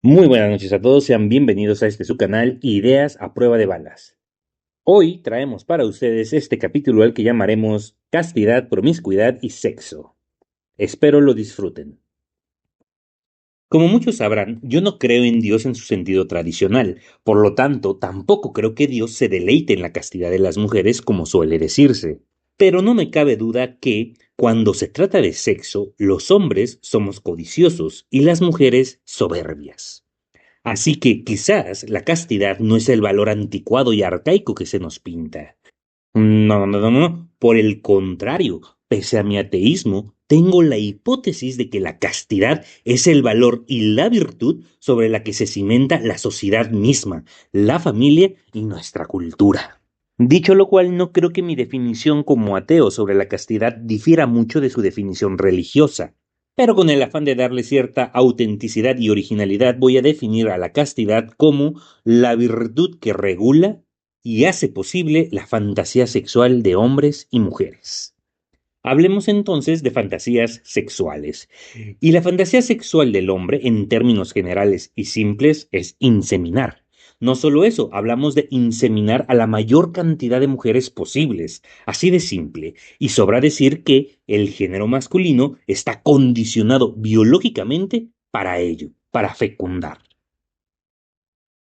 Muy buenas noches a todos, sean bienvenidos a este su canal Ideas a prueba de balas. Hoy traemos para ustedes este capítulo al que llamaremos Castidad, Promiscuidad y Sexo. Espero lo disfruten. Como muchos sabrán, yo no creo en Dios en su sentido tradicional, por lo tanto, tampoco creo que Dios se deleite en la castidad de las mujeres como suele decirse. Pero no me cabe duda que, cuando se trata de sexo, los hombres somos codiciosos y las mujeres soberbias. Así que quizás la castidad no es el valor anticuado y arcaico que se nos pinta. No, no, no, no. Por el contrario, pese a mi ateísmo, tengo la hipótesis de que la castidad es el valor y la virtud sobre la que se cimenta la sociedad misma, la familia y nuestra cultura. Dicho lo cual, no creo que mi definición como ateo sobre la castidad difiera mucho de su definición religiosa. Pero con el afán de darle cierta autenticidad y originalidad, voy a definir a la castidad como la virtud que regula y hace posible la fantasía sexual de hombres y mujeres. Hablemos entonces de fantasías sexuales. Y la fantasía sexual del hombre, en términos generales y simples, es inseminar. No solo eso, hablamos de inseminar a la mayor cantidad de mujeres posibles, así de simple, y sobra decir que el género masculino está condicionado biológicamente para ello, para fecundar.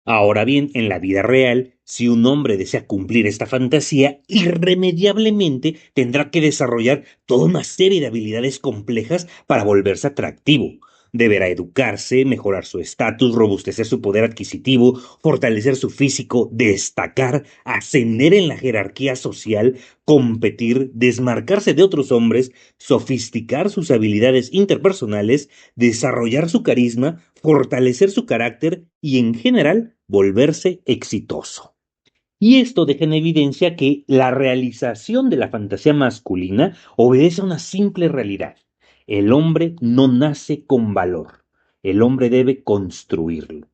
Ahora bien, en la vida real, si un hombre desea cumplir esta fantasía, irremediablemente tendrá que desarrollar toda una serie de habilidades complejas para volverse atractivo. Deberá educarse, mejorar su estatus, robustecer su poder adquisitivo, fortalecer su físico, destacar, ascender en la jerarquía social, competir, desmarcarse de otros hombres, sofisticar sus habilidades interpersonales, desarrollar su carisma, fortalecer su carácter y en general volverse exitoso. Y esto deja en evidencia que la realización de la fantasía masculina obedece a una simple realidad. El hombre no nace con valor, el hombre debe construirlo.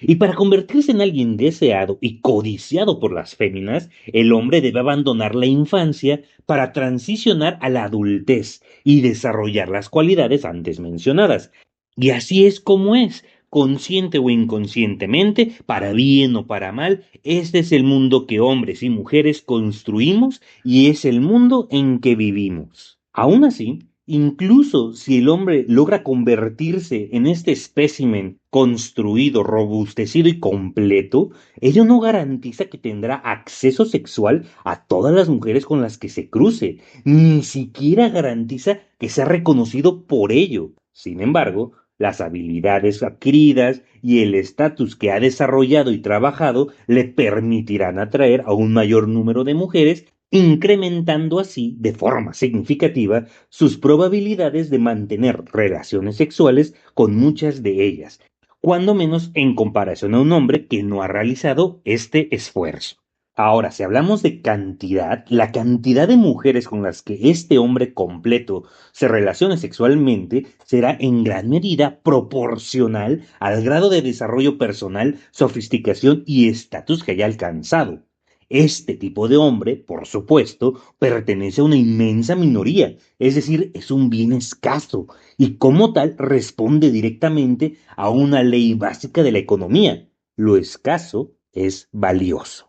Y para convertirse en alguien deseado y codiciado por las féminas, el hombre debe abandonar la infancia para transicionar a la adultez y desarrollar las cualidades antes mencionadas. Y así es como es, consciente o inconscientemente, para bien o para mal, este es el mundo que hombres y mujeres construimos y es el mundo en que vivimos. Aún así, incluso si el hombre logra convertirse en este espécimen construido, robustecido y completo, ello no garantiza que tendrá acceso sexual a todas las mujeres con las que se cruce, ni siquiera garantiza que sea reconocido por ello. Sin embargo, las habilidades adquiridas y el estatus que ha desarrollado y trabajado le permitirán atraer a un mayor número de mujeres, incrementando así de forma significativa sus probabilidades de mantener relaciones sexuales con muchas de ellas, cuando menos en comparación a un hombre que no ha realizado este esfuerzo. Ahora, si hablamos de cantidad, la cantidad de mujeres con las que este hombre completo se relacione sexualmente será en gran medida proporcional al grado de desarrollo personal, sofisticación y estatus que haya alcanzado. Este tipo de hombre, por supuesto, pertenece a una inmensa minoría, es decir, es un bien escaso y como tal responde directamente a una ley básica de la economía. Lo escaso es valioso.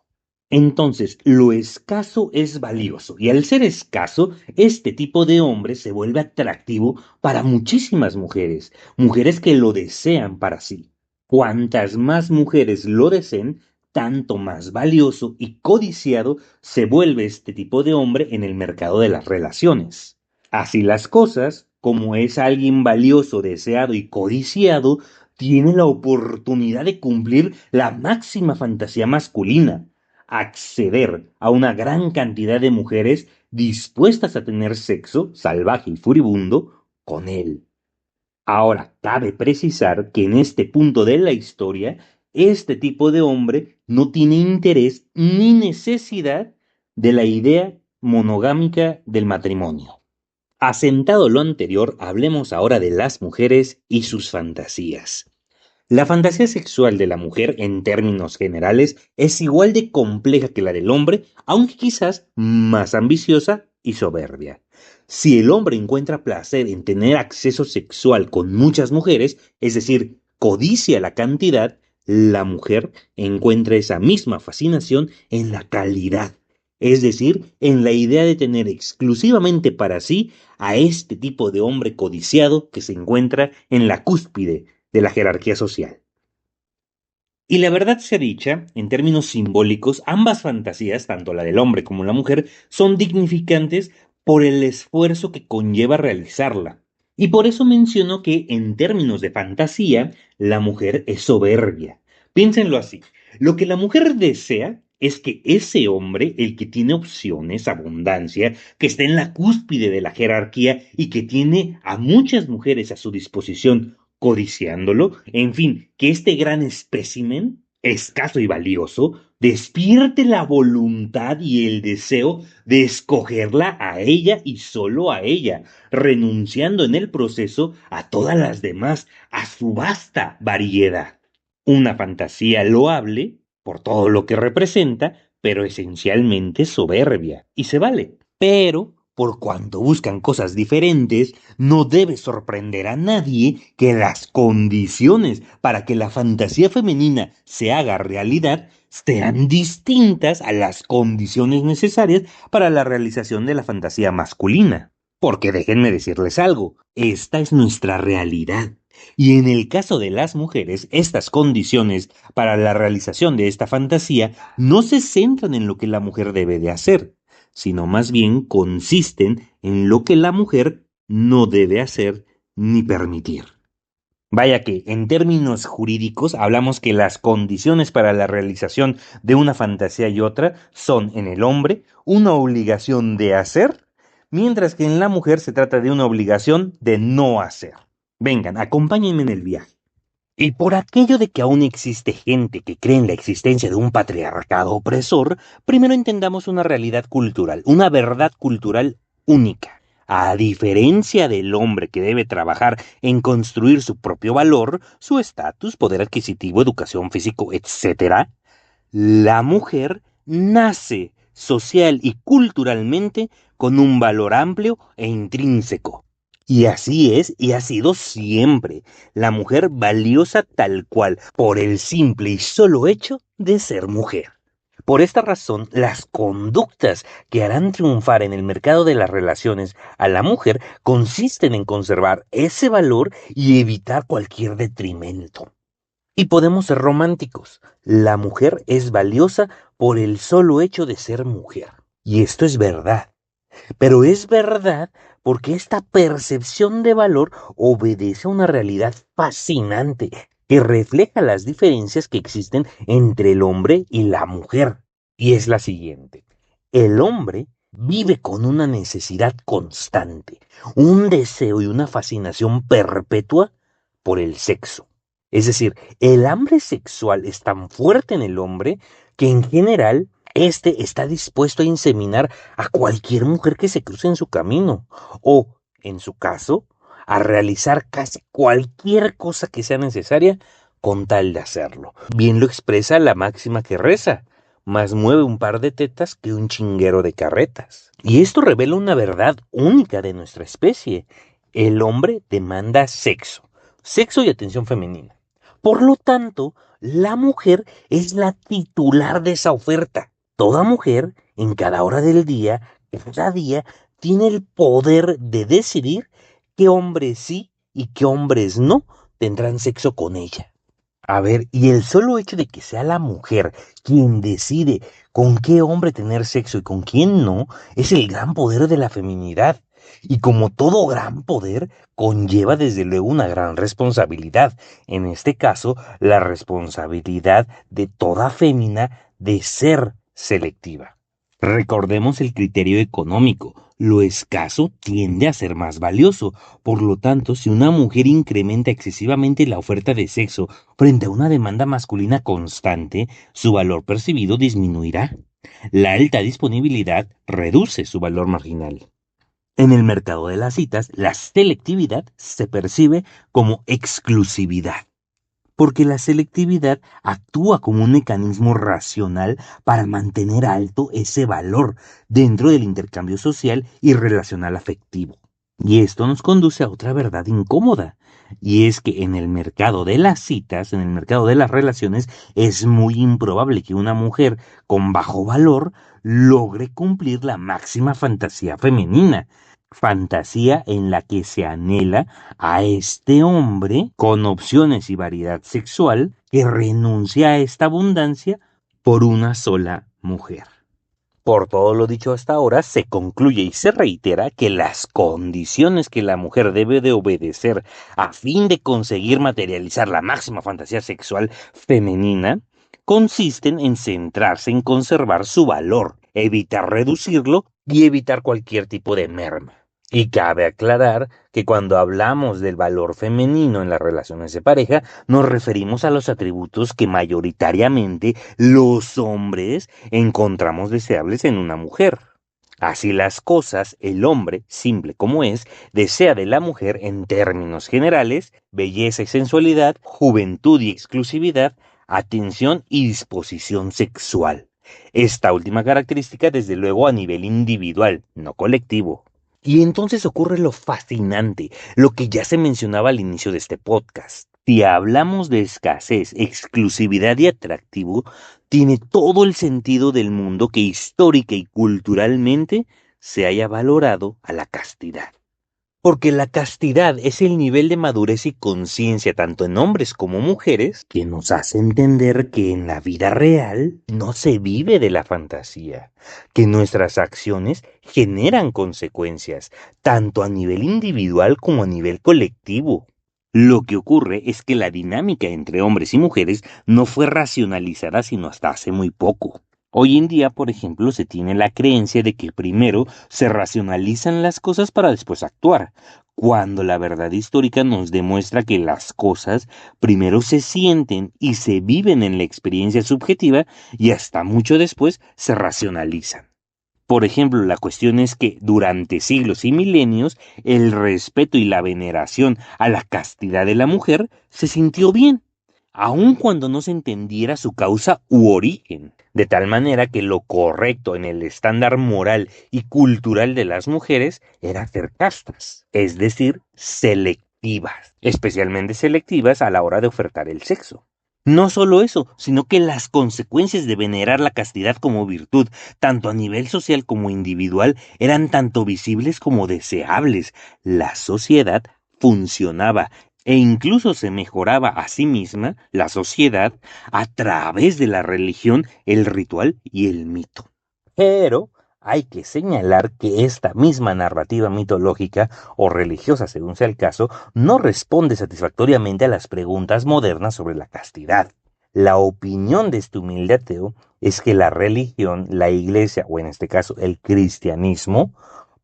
Entonces, lo escaso es valioso y al ser escaso, este tipo de hombre se vuelve atractivo para muchísimas mujeres, mujeres que lo desean para sí. Cuantas más mujeres lo deseen, tanto más valioso y codiciado se vuelve este tipo de hombre en el mercado de las relaciones. Así las cosas, como es alguien valioso, deseado y codiciado, tiene la oportunidad de cumplir la máxima fantasía masculina, acceder a una gran cantidad de mujeres dispuestas a tener sexo salvaje y furibundo con él. Ahora, cabe precisar que en este punto de la historia, este tipo de hombre no tiene interés ni necesidad de la idea monogámica del matrimonio. Asentado lo anterior, hablemos ahora de las mujeres y sus fantasías. La fantasía sexual de la mujer, en términos generales, es igual de compleja que la del hombre, aunque quizás más ambiciosa y soberbia. Si el hombre encuentra placer en tener acceso sexual con muchas mujeres, es decir, codicia la cantidad, la mujer encuentra esa misma fascinación en la calidad, es decir, en la idea de tener exclusivamente para sí a este tipo de hombre codiciado que se encuentra en la cúspide de la jerarquía social. Y la verdad sea dicha, en términos simbólicos, ambas fantasías, tanto la del hombre como la mujer, son dignificantes por el esfuerzo que conlleva realizarla. Y por eso menciono que, en términos de fantasía, la mujer es soberbia. Piénsenlo así. Lo que la mujer desea es que ese hombre, el que tiene opciones, abundancia, que está en la cúspide de la jerarquía y que tiene a muchas mujeres a su disposición codiciándolo, en fin, que este gran espécimen, escaso y valioso, despierte la voluntad y el deseo de escogerla a ella y solo a ella, renunciando en el proceso a todas las demás, a su vasta variedad. Una fantasía loable por todo lo que representa, pero esencialmente soberbia, y se vale. Pero, por cuanto buscan cosas diferentes, no debe sorprender a nadie que las condiciones para que la fantasía femenina se haga realidad sean distintas a las condiciones necesarias para la realización de la fantasía masculina. Porque déjenme decirles algo, esta es nuestra realidad. Y en el caso de las mujeres, estas condiciones para la realización de esta fantasía no se centran en lo que la mujer debe de hacer, sino más bien consisten en lo que la mujer no debe hacer ni permitir. Vaya que, en términos jurídicos, hablamos que las condiciones para la realización de una fantasía y otra son en el hombre una obligación de hacer, mientras que en la mujer se trata de una obligación de no hacer. Vengan, acompáñenme en el viaje. Y por aquello de que aún existe gente que cree en la existencia de un patriarcado opresor, primero entendamos una realidad cultural, una verdad cultural única. A diferencia del hombre que debe trabajar en construir su propio valor, su estatus, poder adquisitivo, educación físico, etc., la mujer nace social y culturalmente con un valor amplio e intrínseco. Y así es y ha sido siempre la mujer valiosa tal cual, por el simple y solo hecho de ser mujer. Por esta razón, las conductas que harán triunfar en el mercado de las relaciones a la mujer consisten en conservar ese valor y evitar cualquier detrimento. Y podemos ser románticos. La mujer es valiosa por el solo hecho de ser mujer. Y esto es verdad. Pero es verdad porque esta percepción de valor obedece a una realidad fascinante que refleja las diferencias que existen entre el hombre y la mujer. Y es la siguiente. El hombre vive con una necesidad constante, un deseo y una fascinación perpetua por el sexo. Es decir, el hambre sexual es tan fuerte en el hombre que en general este está dispuesto a inseminar a cualquier mujer que se cruce en su camino o, en su caso, a realizar casi cualquier cosa que sea necesaria con tal de hacerlo. Bien lo expresa la máxima que reza: más mueve un par de tetas que un chinguero de carretas. Y esto revela una verdad única de nuestra especie. El hombre demanda sexo, sexo y atención femenina. Por lo tanto, la mujer es la titular de esa oferta. Toda mujer, en cada hora del día, cada día, tiene el poder de decidir qué hombres sí y qué hombres no tendrán sexo con ella. A ver, y el solo hecho de que sea la mujer quien decide con qué hombre tener sexo y con quién no, es el gran poder de la feminidad. Y como todo gran poder, conlleva desde luego una gran responsabilidad. En este caso, la responsabilidad de toda fémina de ser selectiva. Recordemos el criterio económico. Lo escaso tiende a ser más valioso. Por lo tanto, si una mujer incrementa excesivamente la oferta de sexo frente a una demanda masculina constante, su valor percibido disminuirá. La alta disponibilidad reduce su valor marginal. En el mercado de las citas, la selectividad se percibe como exclusividad, porque la selectividad actúa como un mecanismo racional para mantener alto ese valor dentro del intercambio social y relacional afectivo. Y esto nos conduce a otra verdad incómoda, y es que en el mercado de las citas, en el mercado de las relaciones, es muy improbable que una mujer con bajo valor logre cumplir la máxima fantasía femenina, fantasía en la que se anhela a este hombre con opciones y variedad sexual que renuncia a esta abundancia por una sola mujer. Por todo lo dicho hasta ahora, se concluye y se reitera que las condiciones que la mujer debe de obedecer a fin de conseguir materializar la máxima fantasía sexual femenina consisten en centrarse en conservar su valor, evitar reducirlo y evitar cualquier tipo de merma. Y cabe aclarar que cuando hablamos del valor femenino en las relaciones de pareja, nos referimos a los atributos que mayoritariamente los hombres encontramos deseables en una mujer. Así las cosas, el hombre, simple como es, desea de la mujer en términos generales belleza y sensualidad, juventud y exclusividad, atención y disposición sexual. Esta última característica desde luego a nivel individual, no colectivo. Y entonces ocurre lo fascinante, lo que ya se mencionaba al inicio de este podcast. Si hablamos de escasez, exclusividad y atractivo, tiene todo el sentido del mundo que histórica y culturalmente se haya valorado a la castidad. Porque la castidad es el nivel de madurez y conciencia tanto en hombres como mujeres que nos hace entender que en la vida real no se vive de la fantasía, que nuestras acciones generan consecuencias, tanto a nivel individual como a nivel colectivo. Lo que ocurre es que la dinámica entre hombres y mujeres no fue racionalizada sino hasta hace muy poco. Hoy en día, por ejemplo, se tiene la creencia de que primero se racionalizan las cosas para después actuar, cuando la verdad histórica nos demuestra que las cosas primero se sienten y se viven en la experiencia subjetiva y hasta mucho después se racionalizan. Por ejemplo, la cuestión es que durante siglos y milenios el respeto y la veneración a la castidad de la mujer se sintió bien, aun cuando no se entendiera su causa u origen, de tal manera que lo correcto en el estándar moral y cultural de las mujeres era ser castas, es decir, selectivas, especialmente selectivas a la hora de ofertar el sexo. No solo eso, sino que las consecuencias de venerar la castidad como virtud, tanto a nivel social como individual, eran tanto visibles como deseables. La sociedad funcionaba e incluso se mejoraba a sí misma, la sociedad, a través de la religión, el ritual y el mito. Pero hay que señalar que esta misma narrativa mitológica o religiosa, según sea el caso, no responde satisfactoriamente a las preguntas modernas sobre la castidad. La opinión de este humilde ateo es que la religión, la iglesia, o en este caso el cristianismo,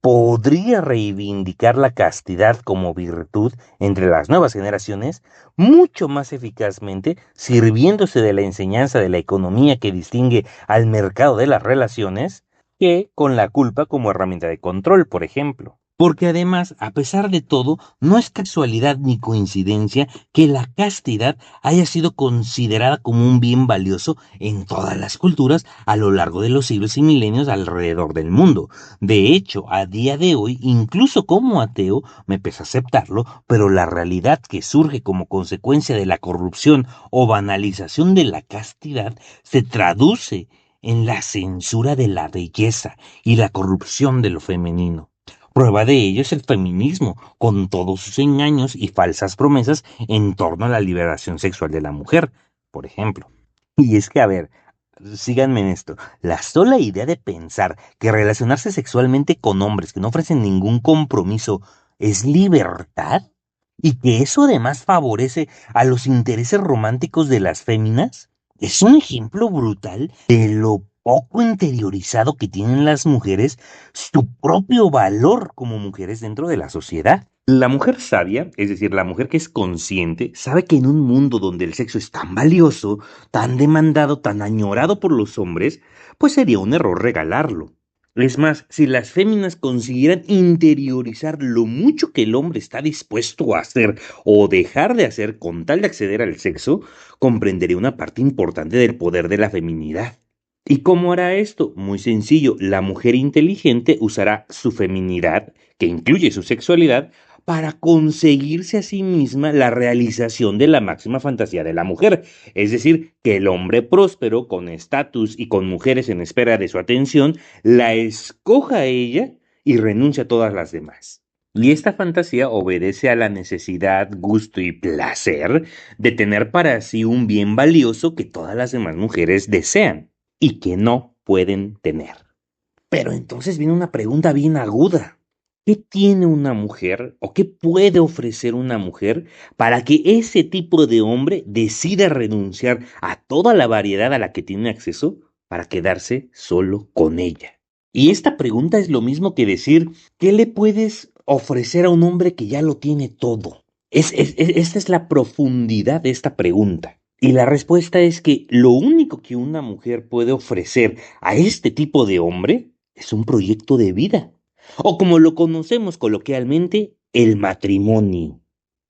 podría reivindicar la castidad como virtud entre las nuevas generaciones mucho más eficazmente sirviéndose de la enseñanza de la economía que distingue al mercado de las relaciones que con la culpa como herramienta de control, por ejemplo. Porque además, a pesar de todo, no es casualidad ni coincidencia que la castidad haya sido considerada como un bien valioso en todas las culturas a lo largo de los siglos y milenios alrededor del mundo. De hecho, a día de hoy, incluso como ateo, me pesa aceptarlo, pero la realidad que surge como consecuencia de la corrupción o banalización de la castidad se traduce en la censura de la belleza y la corrupción de lo femenino. Prueba de ello es el feminismo, con todos sus engaños y falsas promesas en torno a la liberación sexual de la mujer, por ejemplo. Y es que, a ver, síganme en esto, la sola idea de pensar que relacionarse sexualmente con hombres que no ofrecen ningún compromiso es libertad y que eso además favorece a los intereses románticos de las féminas, es un ejemplo brutal de lo poco interiorizado que tienen las mujeres su propio valor como mujeres dentro de la sociedad. La mujer sabia, es decir, la mujer que es consciente, sabe que en un mundo donde el sexo es tan valioso, tan demandado, tan añorado por los hombres, pues sería un error regalarlo. Es más, si las féminas consiguieran interiorizar lo mucho que el hombre está dispuesto a hacer o dejar de hacer con tal de acceder al sexo, comprendería una parte importante del poder de la feminidad. ¿Y cómo hará esto? Muy sencillo, la mujer inteligente usará su feminidad, que incluye su sexualidad, para conseguirse a sí misma la realización de la máxima fantasía de la mujer, es decir, que el hombre próspero, con estatus y con mujeres en espera de su atención, la escoja a ella y renuncia a todas las demás. Y esta fantasía obedece a la necesidad, gusto y placer de tener para sí un bien valioso que todas las demás mujeres desean y que no pueden tener. Pero entonces viene una pregunta bien aguda. ¿Qué tiene una mujer o qué puede ofrecer una mujer para que ese tipo de hombre decida renunciar a toda la variedad a la que tiene acceso para quedarse solo con ella? Y esta pregunta es lo mismo que decir, ¿qué le puedes ofrecer a un hombre que ya lo tiene todo? Esta es la profundidad de esta pregunta. Y la respuesta es que lo único que una mujer puede ofrecer a este tipo de hombre es un proyecto de vida. O como lo conocemos coloquialmente, el matrimonio.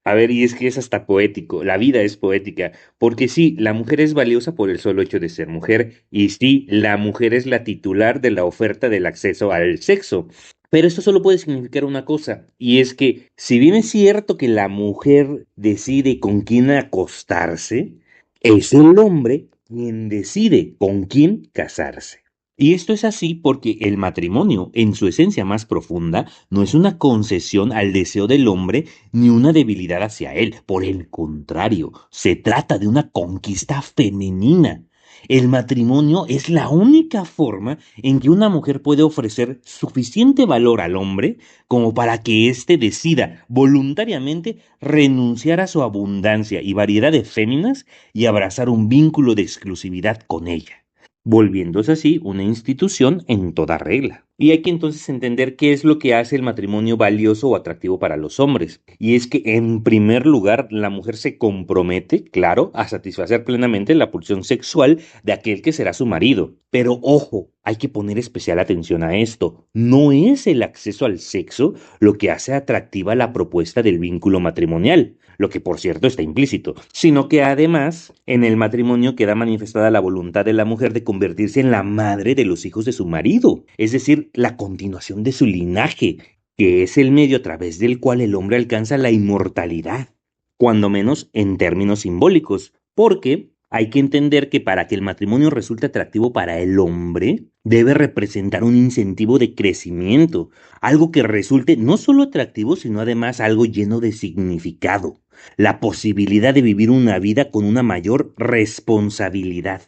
A ver, y es que es hasta poético, la vida es poética, porque sí, la mujer es valiosa por el solo hecho de ser mujer, y sí, la mujer es la titular de la oferta del acceso al sexo. Pero esto solo puede significar una cosa, y es que si bien es cierto que la mujer decide con quién acostarse, es el hombre quien decide con quién casarse. Y esto es así porque el matrimonio, en su esencia más profunda, no es una concesión al deseo del hombre ni una debilidad hacia él. Por el contrario, se trata de una conquista femenina. El matrimonio es la única forma en que una mujer puede ofrecer suficiente valor al hombre como para que éste decida voluntariamente renunciar a su abundancia y variedad de féminas y abrazar un vínculo de exclusividad con ella, volviéndose así una institución en toda regla. Y hay que entonces entender qué es lo que hace el matrimonio valioso o atractivo para los hombres. Y es que, en primer lugar, la mujer se compromete, claro, a satisfacer plenamente la pulsión sexual de aquel que será su marido. Pero ojo, hay que poner especial atención a esto. No es el acceso al sexo lo que hace atractiva la propuesta del vínculo matrimonial, lo que por cierto está implícito, sino que además en el matrimonio queda manifestada la voluntad de la mujer de convertirse en la madre de los hijos de su marido, es decir, la continuación de su linaje, que es el medio a través del cual el hombre alcanza la inmortalidad, cuando menos en términos simbólicos, porque hay que entender que para que el matrimonio resulte atractivo para el hombre, debe representar un incentivo de crecimiento, algo que resulte no solo atractivo, sino además algo lleno de significado, la posibilidad de vivir una vida con una mayor responsabilidad.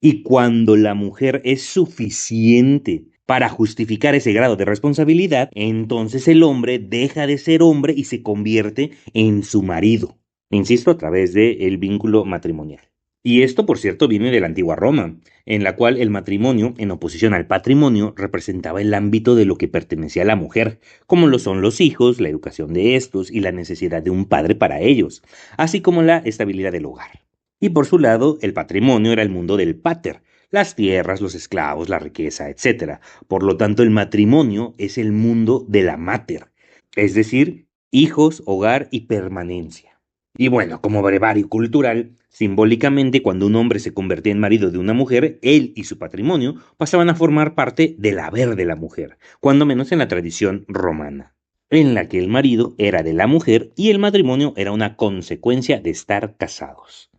Y cuando la mujer es suficiente para justificar ese grado de responsabilidad, entonces el hombre deja de ser hombre y se convierte en su marido. Insisto, a través del vínculo matrimonial. Y esto, por cierto, viene de la antigua Roma, en la cual el matrimonio, en oposición al patrimonio, representaba el ámbito de lo que pertenecía a la mujer, como lo son los hijos, la educación de estos y la necesidad de un padre para ellos, así como la estabilidad del hogar. Y por su lado, el patrimonio era el mundo del pater, las tierras, los esclavos, la riqueza, etc. Por lo tanto, el matrimonio es el mundo de la mater, es decir, hijos, hogar y permanencia. Y bueno, como brevario cultural, simbólicamente cuando un hombre se convertía en marido de una mujer, él y su patrimonio pasaban a formar parte del haber de la mujer, cuando menos en la tradición romana, en la que el marido era de la mujer y el matrimonio era una consecuencia de estar casados.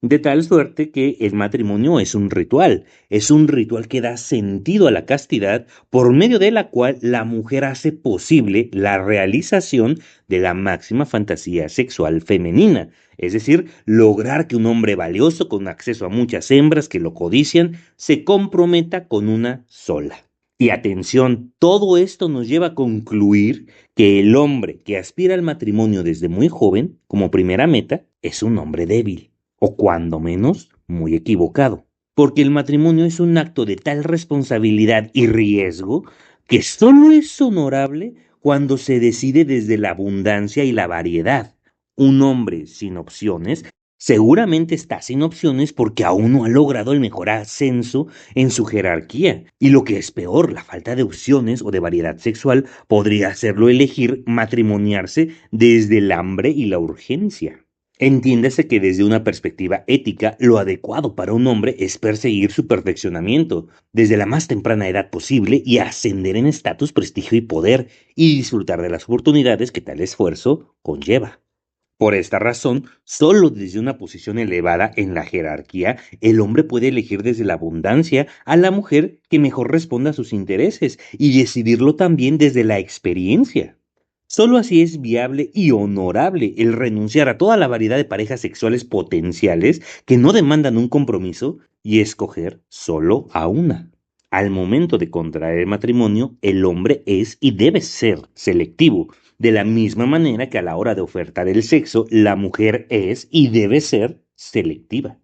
De tal suerte que el matrimonio es un ritual que da sentido a la castidad por medio de la cual la mujer hace posible la realización de la máxima fantasía sexual femenina, es decir, lograr que un hombre valioso con acceso a muchas hembras que lo codician se comprometa con una sola. Y atención, todo esto nos lleva a concluir que el hombre que aspira al matrimonio desde muy joven, como primera meta, es un hombre débil o cuando menos muy equivocado, porque el matrimonio es un acto de tal responsabilidad y riesgo que solo es honorable cuando se decide desde la abundancia y la variedad. Un hombre sin opciones seguramente está sin opciones porque aún no ha logrado el mejor ascenso en su jerarquía. Y lo que es peor, la falta de opciones o de variedad sexual podría hacerlo elegir matrimoniarse desde el hambre y la urgencia. Entiéndase que desde una perspectiva ética, lo adecuado para un hombre es perseguir su perfeccionamiento desde la más temprana edad posible y ascender en estatus, prestigio y poder, y disfrutar de las oportunidades que tal esfuerzo conlleva. Por esta razón, solo desde una posición elevada en la jerarquía, el hombre puede elegir desde la abundancia a la mujer que mejor responda a sus intereses y decidirlo también desde la experiencia. Solo así es viable y honorable el renunciar a toda la variedad de parejas sexuales potenciales que no demandan un compromiso y escoger solo a una. Al momento de contraer el matrimonio, el hombre es y debe ser selectivo, de la misma manera que a la hora de ofertar el sexo, la mujer es y debe ser selectiva.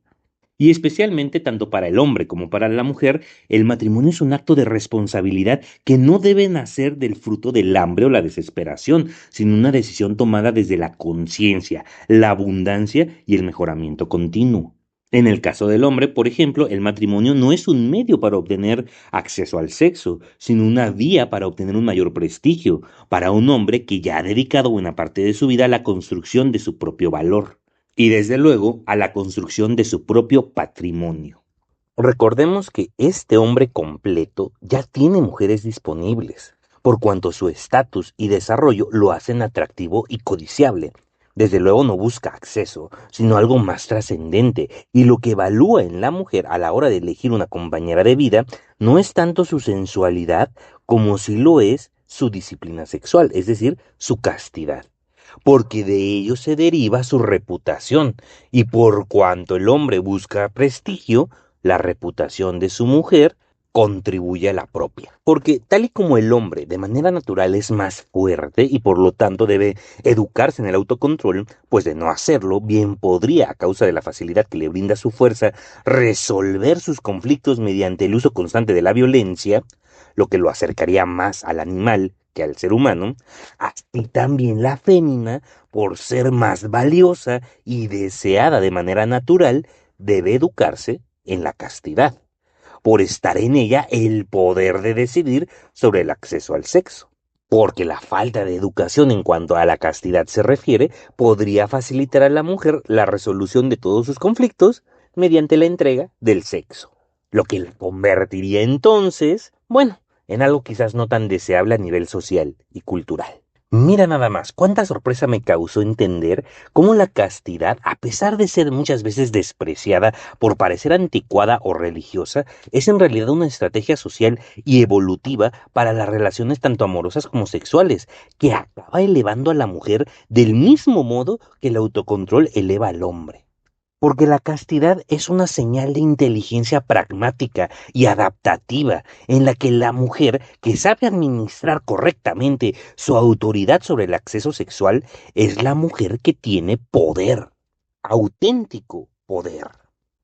Y especialmente tanto para el hombre como para la mujer, el matrimonio es un acto de responsabilidad que no debe nacer del fruto del hambre o la desesperación, sino una decisión tomada desde la conciencia, la abundancia y el mejoramiento continuo. En el caso del hombre, por ejemplo, el matrimonio no es un medio para obtener acceso al sexo, sino una vía para obtener un mayor prestigio, para un hombre que ya ha dedicado buena parte de su vida a la construcción de su propio valor y desde luego a la construcción de su propio patrimonio. Recordemos que este hombre completo ya tiene mujeres disponibles, por cuanto su estatus y desarrollo lo hacen atractivo y codiciable. Desde luego no busca acceso, sino algo más trascendente, y lo que evalúa en la mujer a la hora de elegir una compañera de vida no es tanto su sensualidad como si lo es su disciplina sexual, es decir, su castidad, porque de ello se deriva su reputación, y por cuanto el hombre busca prestigio, la reputación de su mujer contribuye a la propia. Porque tal y como el hombre de manera natural es más fuerte y por lo tanto debe educarse en el autocontrol, pues de no hacerlo, bien podría, a causa de la facilidad que le brinda su fuerza, resolver sus conflictos mediante el uso constante de la violencia, lo que lo acercaría más al animal que al ser humano. Así también la fémina, por ser más valiosa y deseada de manera natural, debe educarse en la castidad, por estar en ella el poder de decidir sobre el acceso al sexo. Porque la falta de educación en cuanto a la castidad se refiere podría facilitar a la mujer la resolución de todos sus conflictos mediante la entrega del sexo, lo que la convertiría entonces, bueno, en algo quizás no tan deseable a nivel social y cultural. Mira nada más, cuánta sorpresa me causó entender cómo la castidad, a pesar de ser muchas veces despreciada por parecer anticuada o religiosa, es en realidad una estrategia social y evolutiva para las relaciones tanto amorosas como sexuales, que acaba elevando a la mujer del mismo modo que el autocontrol eleva al hombre. Porque la castidad es una señal de inteligencia pragmática y adaptativa en la que la mujer que sabe administrar correctamente su autoridad sobre el acceso sexual es la mujer que tiene poder, auténtico poder.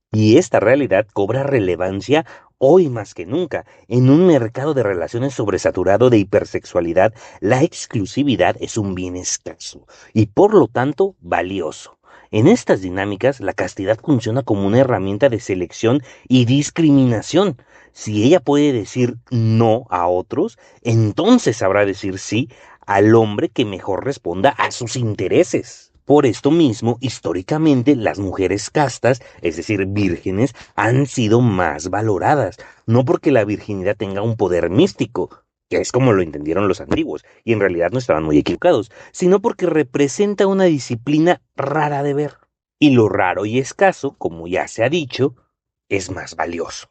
Y esta realidad cobra relevancia hoy más que nunca. En un mercado de relaciones sobresaturado de hipersexualidad, la exclusividad es un bien escaso y por lo tanto valioso. En estas dinámicas, la castidad funciona como una herramienta de selección y discriminación. Si ella puede decir no a otros, entonces sabrá decir sí al hombre que mejor responda a sus intereses. Por esto mismo, históricamente, las mujeres castas, es decir, vírgenes, han sido más valoradas, no porque la virginidad tenga un poder místico, que es como lo entendieron los antiguos, y en realidad no estaban muy equivocados, sino porque representa una disciplina rara de ver. Y lo raro y escaso, como ya se ha dicho, es más valioso.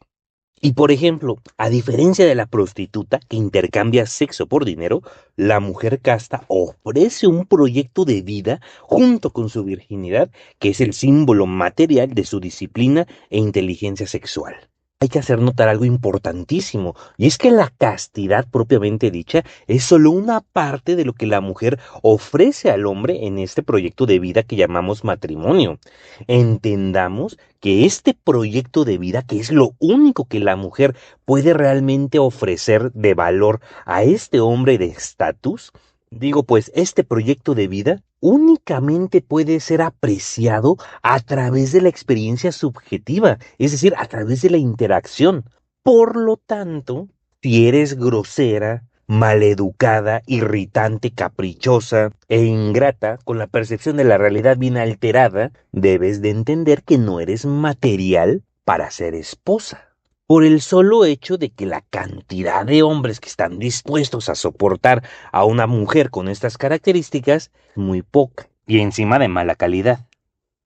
Y por ejemplo, a diferencia de la prostituta que intercambia sexo por dinero, la mujer casta ofrece un proyecto de vida junto con su virginidad, que es el símbolo material de su disciplina e inteligencia sexual. Hay que hacer notar algo importantísimo, y es que la castidad propiamente dicha es solo una parte de lo que la mujer ofrece al hombre en este proyecto de vida que llamamos matrimonio. Entendamos que este proyecto de vida, que es lo único que la mujer puede realmente ofrecer de valor a este hombre de estatus, digo pues, este proyecto de vida únicamente puede ser apreciado a través de la experiencia subjetiva, es decir, a través de la interacción. Por lo tanto, si eres grosera, maleducada, irritante, caprichosa e ingrata, con la percepción de la realidad bien alterada, debes de entender que no eres material para ser esposa. Por el solo hecho de que la cantidad de hombres que están dispuestos a soportar a una mujer con estas características es muy poca y encima de mala calidad.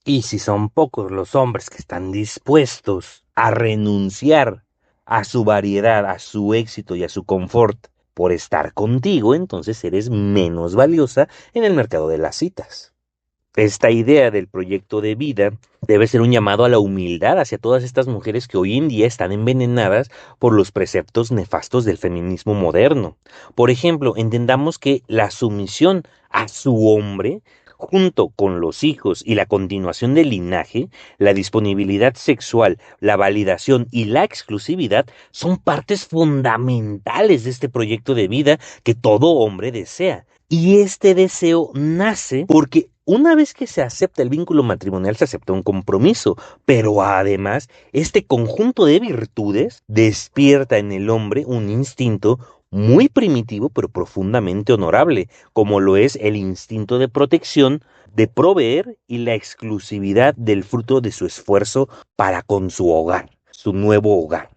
Y si son pocos los hombres que están dispuestos a renunciar a su variedad, a su éxito y a su confort por estar contigo, entonces eres menos valiosa en el mercado de las citas. Esta idea del proyecto de vida debe ser un llamado a la humildad hacia todas estas mujeres que hoy en día están envenenadas por los preceptos nefastos del feminismo moderno. Por ejemplo, entendamos que la sumisión a su hombre, junto con los hijos y la continuación del linaje, la disponibilidad sexual, la validación y la exclusividad son partes fundamentales de este proyecto de vida que todo hombre desea. Y este deseo nace porque una vez que se acepta el vínculo matrimonial, se acepta un compromiso, pero además este conjunto de virtudes despierta en el hombre un instinto muy primitivo pero profundamente honorable, como lo es el instinto de protección, de proveer y la exclusividad del fruto de su esfuerzo para con su hogar, su nuevo hogar.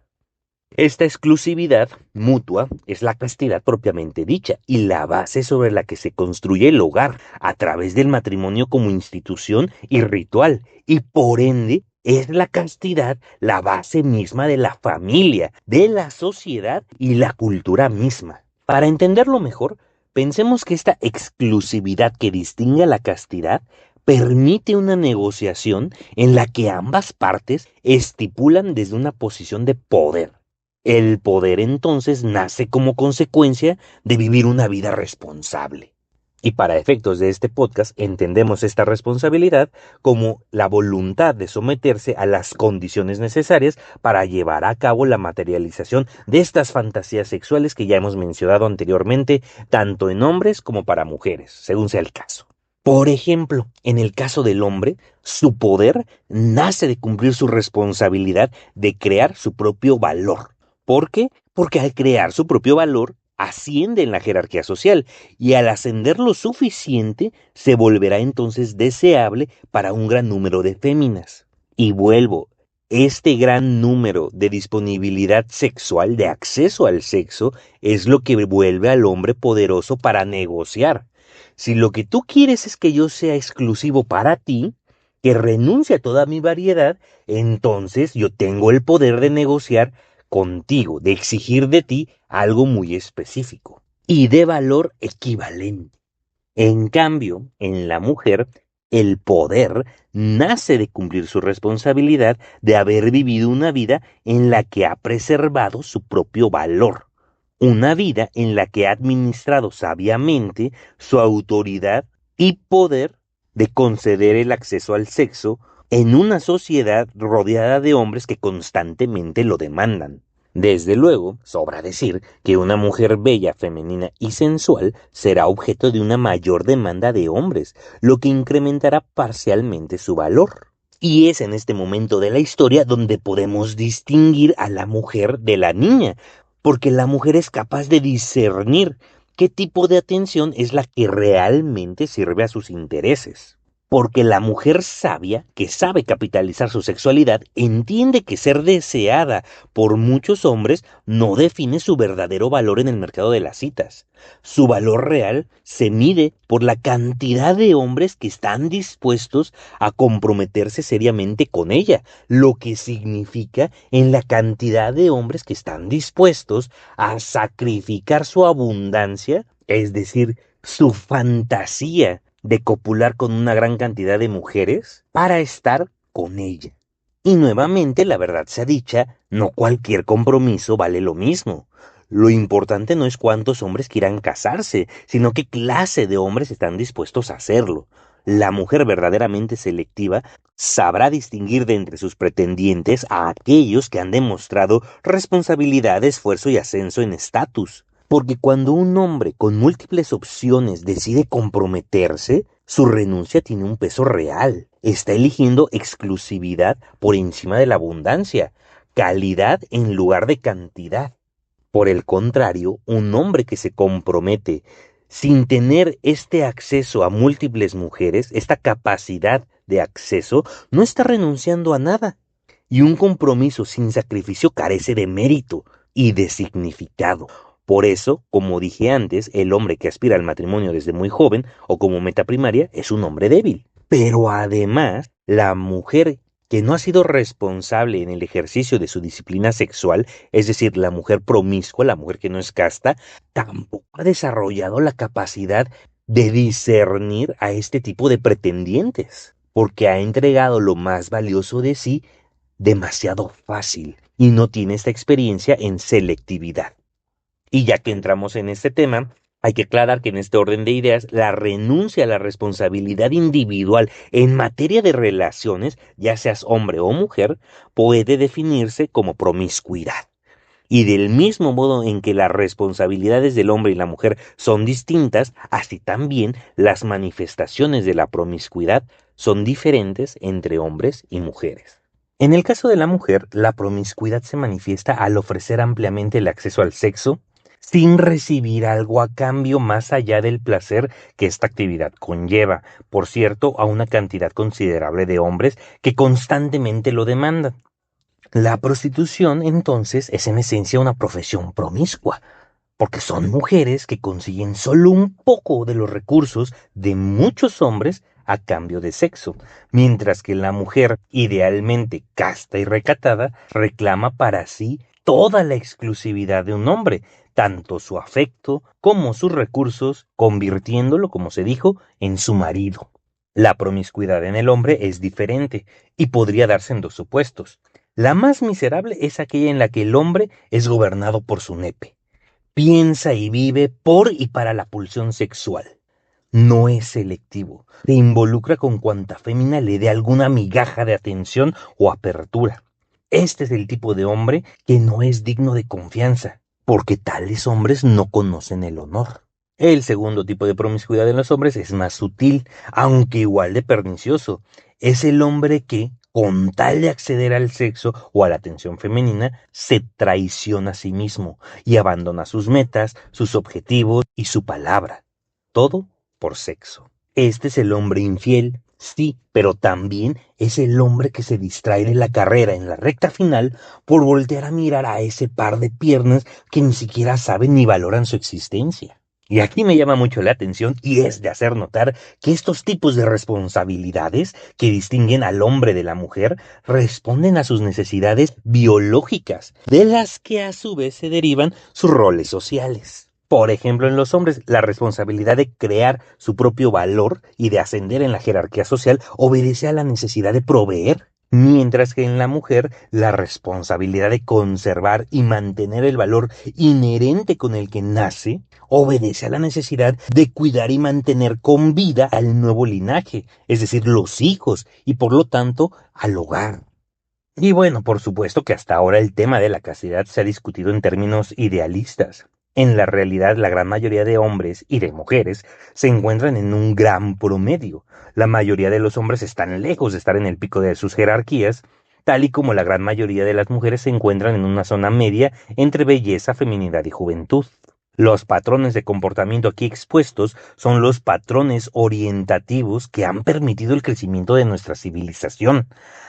Esta exclusividad mutua es la castidad propiamente dicha y la base sobre la que se construye el hogar a través del matrimonio como institución y ritual, y por ende es la castidad la base misma de la familia, de la sociedad y la cultura misma. Para entenderlo mejor, pensemos que esta exclusividad que distingue a la castidad permite una negociación en la que ambas partes estipulan desde una posición de poder. El poder entonces nace como consecuencia de vivir una vida responsable. Y para efectos de este podcast entendemos esta responsabilidad como la voluntad de someterse a las condiciones necesarias para llevar a cabo la materialización de estas fantasías sexuales que ya hemos mencionado anteriormente, tanto en hombres como para mujeres, según sea el caso. Por ejemplo, en el caso del hombre, su poder nace de cumplir su responsabilidad de crear su propio valor. ¿Por qué? Porque al crear su propio valor, asciende en la jerarquía social y al ascender lo suficiente, se volverá entonces deseable para un gran número de féminas. Y vuelvo, este gran número de disponibilidad sexual, de acceso al sexo, es lo que vuelve al hombre poderoso para negociar. Si lo que tú quieres es que yo sea exclusivo para ti, que renuncie a toda mi variedad, entonces yo tengo el poder de negociar contigo, de exigir de ti algo muy específico y de valor equivalente. En cambio, en la mujer, el poder nace de cumplir su responsabilidad de haber vivido una vida en la que ha preservado su propio valor, una vida en la que ha administrado sabiamente su autoridad y poder de conceder el acceso al sexo en una sociedad rodeada de hombres que constantemente lo demandan. Desde luego, sobra decir que una mujer bella, femenina y sensual será objeto de una mayor demanda de hombres, lo que incrementará parcialmente su valor. Y es en este momento de la historia donde podemos distinguir a la mujer de la niña, porque la mujer es capaz de discernir qué tipo de atención es la que realmente sirve a sus intereses. Porque la mujer sabia, que sabe capitalizar su sexualidad, entiende que ser deseada por muchos hombres no define su verdadero valor en el mercado de las citas. Su valor real se mide por la cantidad de hombres que están dispuestos a comprometerse seriamente con ella, lo que significa en la cantidad de hombres que están dispuestos a sacrificar su abundancia, es decir, su fantasía de copular con una gran cantidad de mujeres para estar con ella. Y nuevamente, la verdad sea dicha, no cualquier compromiso vale lo mismo. Lo importante no es cuántos hombres quieran casarse, sino qué clase de hombres están dispuestos a hacerlo. La mujer verdaderamente selectiva sabrá distinguir de entre sus pretendientes a aquellos que han demostrado responsabilidad, esfuerzo y ascenso en estatus. Porque cuando un hombre con múltiples opciones decide comprometerse, su renuncia tiene un peso real. Está eligiendo exclusividad por encima de la abundancia, calidad en lugar de cantidad. Por el contrario, un hombre que se compromete sin tener este acceso a múltiples mujeres, esta capacidad de acceso, no está renunciando a nada. Y un compromiso sin sacrificio carece de mérito y de significado. Por eso, como dije antes, el hombre que aspira al matrimonio desde muy joven o como meta primaria es un hombre débil. Pero además, la mujer que no ha sido responsable en el ejercicio de su disciplina sexual, es decir, la mujer promiscua, la mujer que no es casta, tampoco ha desarrollado la capacidad de discernir a este tipo de pretendientes, porque ha entregado lo más valioso de sí demasiado fácil y no tiene esta experiencia en selectividad. Y ya que entramos en este tema, hay que aclarar que en este orden de ideas, la renuncia a la responsabilidad individual en materia de relaciones, ya seas hombre o mujer, puede definirse como promiscuidad. Y del mismo modo en que las responsabilidades del hombre y la mujer son distintas, así también las manifestaciones de la promiscuidad son diferentes entre hombres y mujeres. En el caso de la mujer, la promiscuidad se manifiesta al ofrecer ampliamente el acceso al sexo sin recibir algo a cambio más allá del placer que esta actividad conlleva, por cierto, a una cantidad considerable de hombres que constantemente lo demandan. La prostitución, entonces, es en esencia una profesión promiscua, porque son mujeres que consiguen solo un poco de los recursos de muchos hombres a cambio de sexo, mientras que la mujer, idealmente casta y recatada, reclama para sí toda la exclusividad de un hombre, tanto su afecto como sus recursos, convirtiéndolo, como se dijo, en su marido. La promiscuidad en el hombre es diferente y podría darse en dos supuestos. La más miserable es aquella en la que el hombre es gobernado por su nepe. Piensa y vive por y para la pulsión sexual. No es selectivo. Se involucra con cuanta fémina le dé alguna migaja de atención o apertura. Este es el tipo de hombre que no es digno de confianza, porque tales hombres no conocen el honor. El segundo tipo de promiscuidad en los hombres es más sutil, aunque igual de pernicioso. Es el hombre que, con tal de acceder al sexo o a la atención femenina, se traiciona a sí mismo y abandona sus metas, sus objetivos y su palabra. Todo por sexo. Este es el hombre infiel, sí, pero también es el hombre que se distrae de la carrera en la recta final por voltear a mirar a ese par de piernas que ni siquiera saben ni valoran su existencia. Y aquí me llama mucho la atención y es de hacer notar que estos tipos de responsabilidades que distinguen al hombre de la mujer responden a sus necesidades biológicas, de las que a su vez se derivan sus roles sociales. Por ejemplo, en los hombres, la responsabilidad de crear su propio valor y de ascender en la jerarquía social obedece a la necesidad de proveer, mientras que en la mujer, la responsabilidad de conservar y mantener el valor inherente con el que nace obedece a la necesidad de cuidar y mantener con vida al nuevo linaje, es decir, los hijos, y por lo tanto al hogar. Y bueno, por supuesto que hasta ahora el tema de la castidad se ha discutido en términos idealistas. En la realidad, la gran mayoría de hombres y de mujeres se encuentran en un gran promedio. La mayoría de los hombres están lejos de estar en el pico de sus jerarquías, tal y como la gran mayoría de las mujeres se encuentran en una zona media entre belleza, feminidad y juventud. Los patrones de comportamiento aquí expuestos son los patrones orientativos que han permitido el crecimiento de nuestra civilización,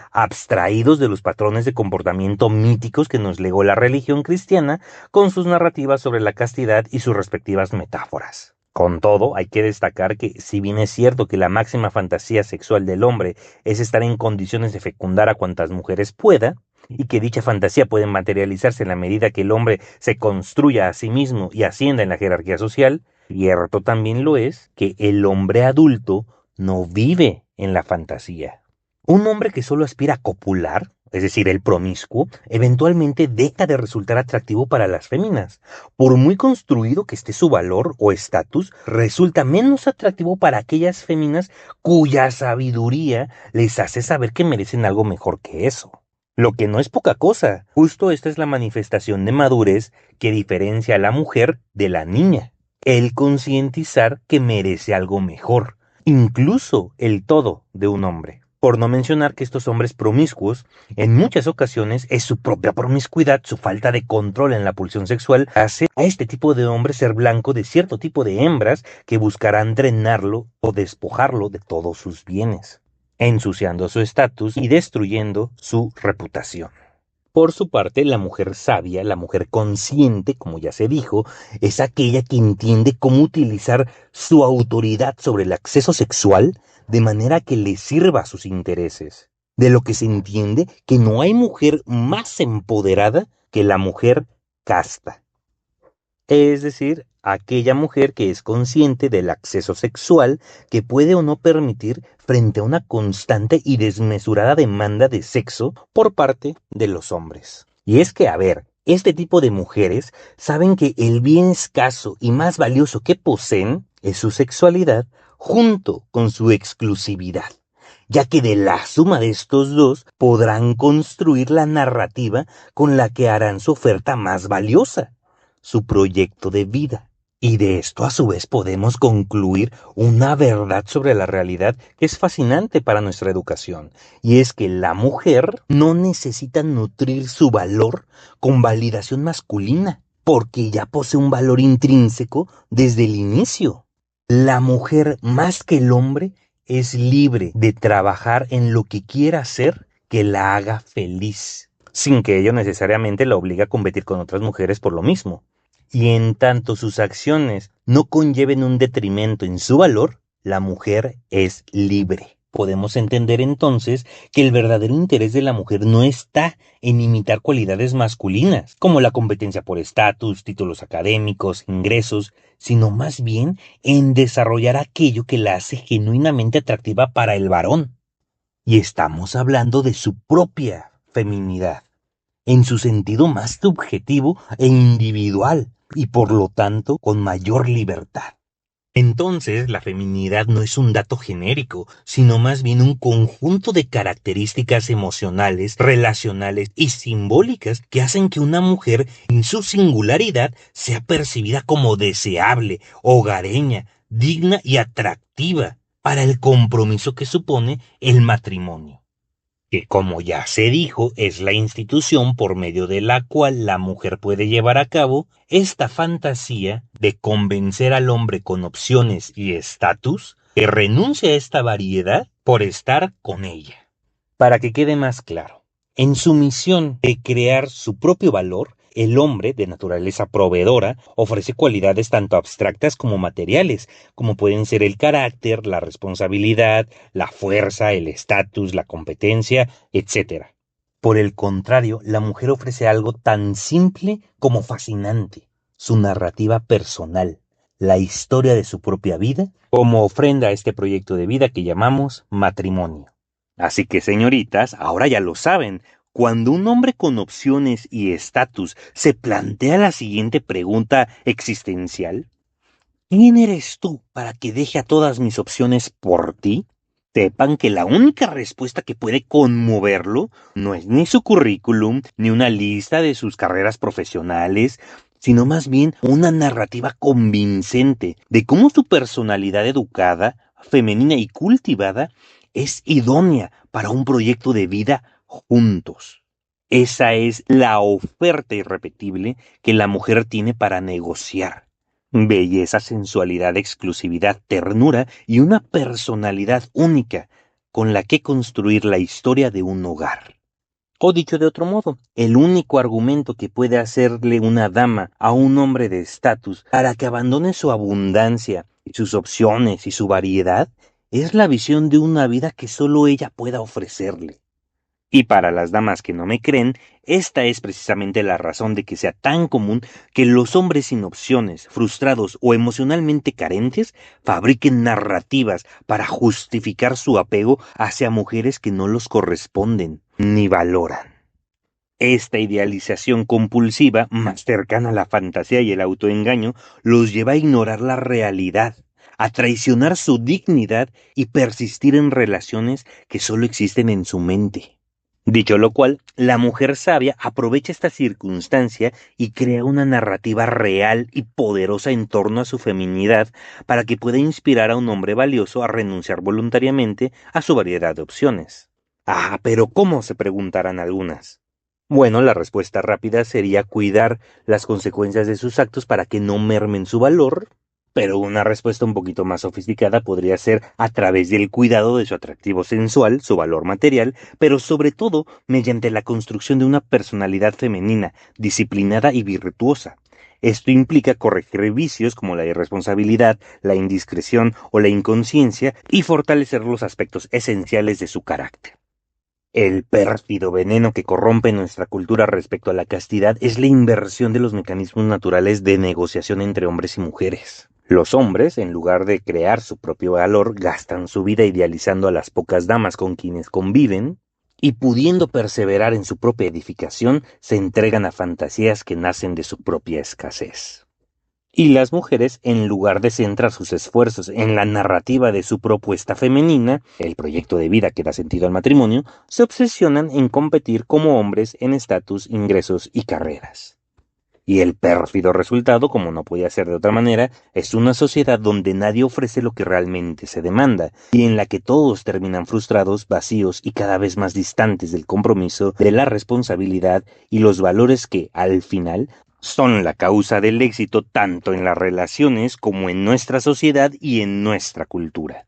abstraídos de los patrones de comportamiento míticos que nos legó la religión cristiana con sus narrativas sobre la castidad y sus respectivas metáforas. Con todo, hay que destacar que, si bien es cierto que la máxima fantasía sexual del hombre es estar en condiciones de fecundar a cuantas mujeres pueda, y que dicha fantasía puede materializarse en la medida que el hombre se construya a sí mismo y ascienda en la jerarquía social, cierto también lo es que el hombre adulto no vive en la fantasía. Un hombre que solo aspira a copular, es decir, el promiscuo, eventualmente deja de resultar atractivo para las féminas. Por muy construido que esté su valor o estatus, resulta menos atractivo para aquellas féminas cuya sabiduría les hace saber que merecen algo mejor que eso. Lo que no es poca cosa. Justo esta es la manifestación de madurez que diferencia a la mujer de la niña. El concientizar que merece algo mejor, incluso el todo de un hombre. Por no mencionar que estos hombres promiscuos, en muchas ocasiones, es su propia promiscuidad, su falta de control en la pulsión sexual, hace a este tipo de hombre ser blanco de cierto tipo de hembras que buscarán drenarlo o despojarlo de todos sus bienes, ensuciando su estatus y destruyendo su reputación. Por su parte, la mujer sabia, la mujer consciente, como ya se dijo, es aquella que entiende cómo utilizar su autoridad sobre el acceso sexual de manera que le sirva a sus intereses. De lo que se entiende que no hay mujer más empoderada que la mujer casta. Es decir, aquella mujer que es consciente del acceso sexual que puede o no permitir frente a una constante y desmesurada demanda de sexo por parte de los hombres. Y es que, a ver, este tipo de mujeres saben que el bien escaso y más valioso que poseen es su sexualidad junto con su exclusividad, ya que de la suma de estos dos podrán construir la narrativa con la que harán su oferta más valiosa, su proyecto de vida. Y de esto a su vez podemos concluir una verdad sobre la realidad que es fascinante para nuestra educación, y es que la mujer no necesita nutrir su valor con validación masculina, porque ya posee un valor intrínseco desde el inicio. La mujer, más que el hombre, es libre de trabajar en lo que quiera hacer que la haga feliz, sin que ello necesariamente la obligue a competir con otras mujeres por lo mismo. Y en tanto sus acciones no conlleven un detrimento en su valor, la mujer es libre. Podemos entender entonces que el verdadero interés de la mujer no está en imitar cualidades masculinas, como la competencia por estatus, títulos académicos, ingresos, sino más bien en desarrollar aquello que la hace genuinamente atractiva para el varón. Y estamos hablando de su propia feminidad, en su sentido más subjetivo e individual, y por lo tanto con mayor libertad. Entonces, la feminidad no es un dato genérico, sino más bien un conjunto de características emocionales, relacionales y simbólicas que hacen que una mujer, en su singularidad, sea percibida como deseable, hogareña, digna y atractiva para el compromiso que supone el matrimonio, que como ya se dijo es la institución por medio de la cual la mujer puede llevar a cabo esta fantasía de convencer al hombre con opciones y estatus que renuncie a esta variedad por estar con ella. Para que quede más claro, en su misión de crear su propio valor, el hombre, de naturaleza proveedora, ofrece cualidades tanto abstractas como materiales, como pueden ser el carácter, la responsabilidad, la fuerza, el estatus, la competencia, etc. Por el contrario, la mujer ofrece algo tan simple como fascinante, su narrativa personal, la historia de su propia vida, como ofrenda a este proyecto de vida que llamamos matrimonio. Así que, señoritas, ahora ya lo saben. Cuando un hombre con opciones y estatus se plantea la siguiente pregunta existencial: ¿quién eres tú para que deje a todas mis opciones por ti? Sepan que la única respuesta que puede conmoverlo no es ni su currículum, ni una lista de sus carreras profesionales, sino más bien una narrativa convincente de cómo su personalidad educada, femenina y cultivada es idónea para un proyecto de vida juntos. Esa es la oferta irrepetible que la mujer tiene para negociar. Belleza, sensualidad, exclusividad, ternura y una personalidad única con la que construir la historia de un hogar. O dicho de otro modo, el único argumento que puede hacerle una dama a un hombre de estatus para que abandone su abundancia, sus opciones y su variedad es la visión de una vida que solo ella pueda ofrecerle. Y para las damas que no me creen, esta es precisamente la razón de que sea tan común que los hombres sin opciones, frustrados o emocionalmente carentes, fabriquen narrativas para justificar su apego hacia mujeres que no los corresponden ni valoran. Esta idealización compulsiva, más cercana a la fantasía y el autoengaño, los lleva a ignorar la realidad, a traicionar su dignidad y persistir en relaciones que solo existen en su mente. Dicho lo cual, la mujer sabia aprovecha esta circunstancia y crea una narrativa real y poderosa en torno a su feminidad para que pueda inspirar a un hombre valioso a renunciar voluntariamente a su variedad de opciones. Ah, pero ¿cómo?, se preguntarán algunas. Bueno, la respuesta rápida sería cuidar las consecuencias de sus actos para que no mermen su valor, pero una respuesta un poquito más sofisticada podría ser a través del cuidado de su atractivo sensual, su valor material, pero sobre todo mediante la construcción de una personalidad femenina, disciplinada y virtuosa. Esto implica corregir vicios como la irresponsabilidad, la indiscreción o la inconsciencia y fortalecer los aspectos esenciales de su carácter. El pérfido veneno que corrompe nuestra cultura respecto a la castidad es la inversión de los mecanismos naturales de negociación entre hombres y mujeres. Los hombres, en lugar de crear su propio valor, gastan su vida idealizando a las pocas damas con quienes conviven, y pudiendo perseverar en su propia edificación, se entregan a fantasías que nacen de su propia escasez. Y las mujeres, en lugar de centrar sus esfuerzos en la narrativa de su propuesta femenina, el proyecto de vida que da sentido al matrimonio, se obsesionan en competir como hombres en estatus, ingresos y carreras. Y el pérfido resultado, como no podía ser de otra manera, es una sociedad donde nadie ofrece lo que realmente se demanda, y en la que todos terminan frustrados, vacíos y cada vez más distantes del compromiso, de la responsabilidad y los valores que, al final, son la causa del éxito tanto en las relaciones como en nuestra sociedad y en nuestra cultura.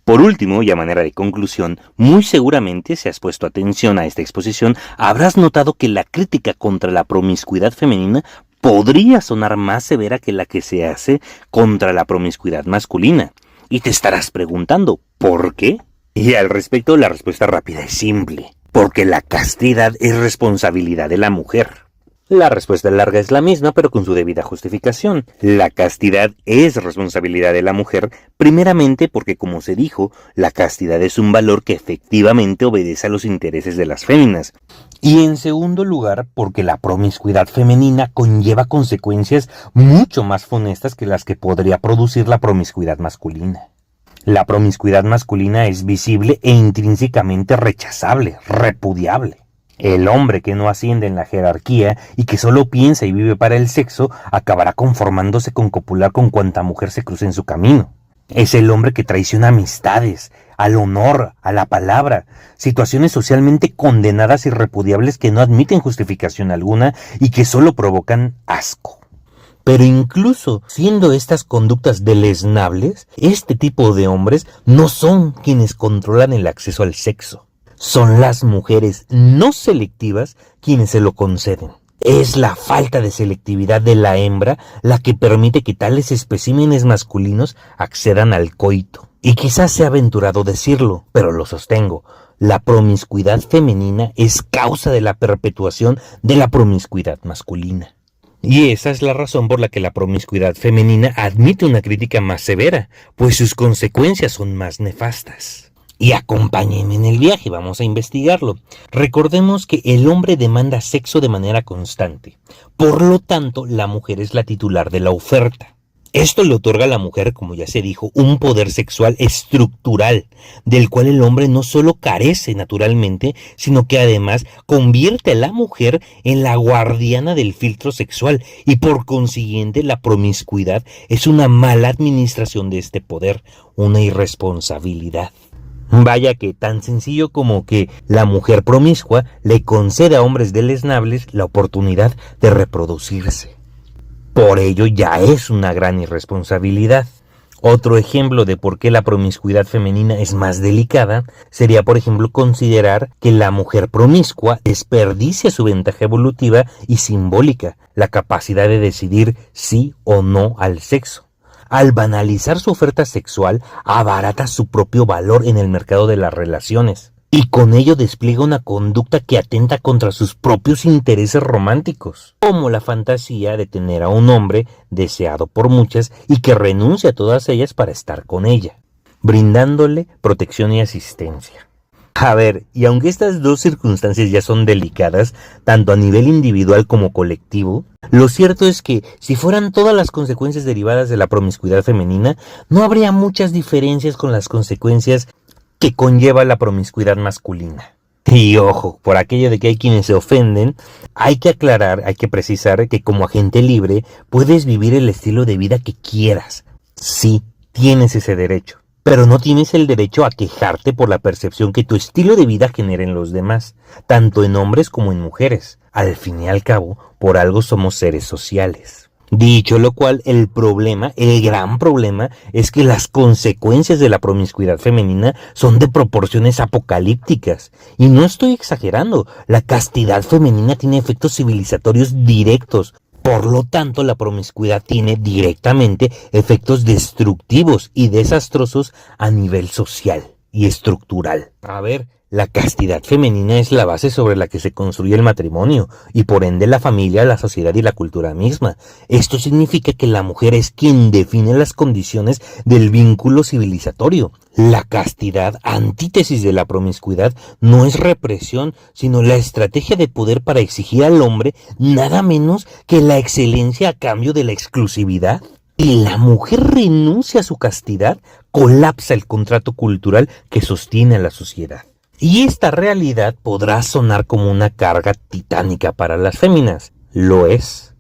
Por último, y a manera de conclusión, muy seguramente, si has puesto atención a esta exposición, habrás notado que la crítica contra la promiscuidad femenina podría sonar más severa que la que se hace contra la promiscuidad masculina. Y te estarás preguntando, ¿por qué? Y al respecto, la respuesta rápida es simple: porque la castidad es responsabilidad de la mujer. La respuesta larga es la misma, pero con su debida justificación. La castidad es responsabilidad de la mujer, primeramente porque, como se dijo, la castidad es un valor que efectivamente obedece a los intereses de las féminas. Y en segundo lugar, porque la promiscuidad femenina conlleva consecuencias mucho más funestas que las que podría producir la promiscuidad masculina. La promiscuidad masculina es visible e intrínsecamente rechazable, repudiable. El hombre que no asciende en la jerarquía y que solo piensa y vive para el sexo acabará conformándose con copular con cuanta mujer se cruce en su camino. Es el hombre que traiciona amistades, al honor, a la palabra, situaciones socialmente condenadas y repudiables que no admiten justificación alguna y que solo provocan asco. Pero incluso siendo estas conductas deleznables, este tipo de hombres no son quienes controlan el acceso al sexo. Son las mujeres no selectivas quienes se lo conceden. Es la falta de selectividad de la hembra la que permite que tales especímenes masculinos accedan al coito. Y quizás sea aventurado decirlo, pero lo sostengo: la promiscuidad femenina es causa de la perpetuación de la promiscuidad masculina. Y esa es la razón por la que la promiscuidad femenina admite una crítica más severa, pues sus consecuencias son más nefastas. Y acompáñenme en el viaje, vamos a investigarlo. Recordemos que el hombre demanda sexo de manera constante. Por lo tanto, la mujer es la titular de la oferta. Esto le otorga a la mujer, como ya se dijo, un poder sexual estructural, del cual el hombre no solo carece naturalmente, sino que además convierte a la mujer en la guardiana del filtro sexual, y por consiguiente la promiscuidad es una mala administración de este poder, una irresponsabilidad. Vaya que tan sencillo como que la mujer promiscua le concede a hombres deleznables la oportunidad de reproducirse. Por ello ya es una gran irresponsabilidad. Otro ejemplo de por qué la promiscuidad femenina es más delicada sería, por ejemplo, considerar que la mujer promiscua desperdicia su ventaja evolutiva y simbólica, la capacidad de decidir sí o no al sexo. Al banalizar su oferta sexual, abarata su propio valor en el mercado de las relaciones, y con ello despliega una conducta que atenta contra sus propios intereses románticos, como la fantasía de tener a un hombre deseado por muchas y que renuncia a todas ellas para estar con ella, brindándole protección y asistencia. A ver, y aunque estas dos circunstancias ya son delicadas, tanto a nivel individual como colectivo, lo cierto es que si fueran todas las consecuencias derivadas de la promiscuidad femenina, no habría muchas diferencias con las consecuencias que conlleva la promiscuidad masculina. Y ojo, por aquello de que hay quienes se ofenden, hay que aclarar, hay que precisar que como agente libre puedes vivir el estilo de vida que quieras. Sí, tienes ese derecho, pero no tienes el derecho a quejarte por la percepción que tu estilo de vida genera en los demás, tanto en hombres como en mujeres. Al fin y al cabo, por algo somos seres sociales. Dicho lo cual, el problema, el gran problema, es que las consecuencias de la promiscuidad femenina son de proporciones apocalípticas. Y no estoy exagerando, la castidad femenina tiene efectos civilizatorios directos. Por lo tanto, la promiscuidad tiene directamente efectos destructivos y desastrosos a nivel social y estructural. A ver, la castidad femenina es la base sobre la que se construye el matrimonio y por ende la familia, la sociedad y la cultura misma. Esto significa que la mujer es quien define las condiciones del vínculo civilizatorio. La castidad, antítesis de la promiscuidad, no es represión, sino la estrategia de poder para exigir al hombre nada menos que la excelencia a cambio de la exclusividad. Si la mujer renuncia a su castidad, colapsa el contrato cultural que sostiene a la sociedad. Y esta realidad podrá sonar como una carga titánica para las féminas. Lo es.